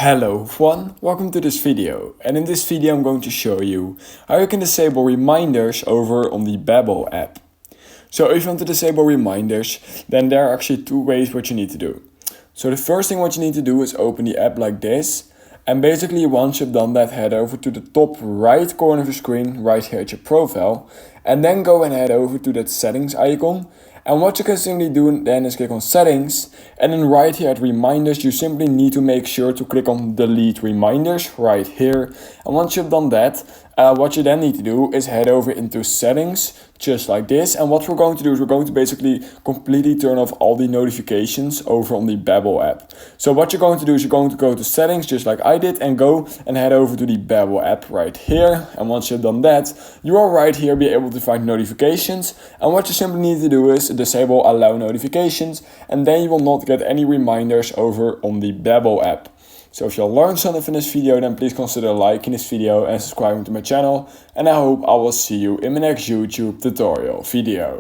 Hello everyone, welcome to this video, and in this video I'm going to show you how you can disable reminders over on the Babbel app. So if you want to disable reminders, then there are actually two ways what you need to do. So the first thing what you need to do is open the app like this, and basically once you've done that, head over to the top right corner of the screen, right here at your profile, and then go and head over to that settings icon. And what you can simply do then is click on settings, and then right here at reminders you simply need to make sure to click on delete reminders right here. And once you've done that, what you then need to do is head over into settings just like this, and what we're going to do is we're going to basically completely turn off all the notifications over on the Babbel app. So what you're going to do is you're going to go to settings just like I did and go and head over to the Babbel app right here. And once you've done that, you will right here be able to find notifications, and what you simply need to do is disable allow notifications, and then you will not get any reminders over on the Babbel app. So if you learned something from this video, then please consider liking this video and subscribing to my channel, and I hope I will see you in my next YouTube tutorial video.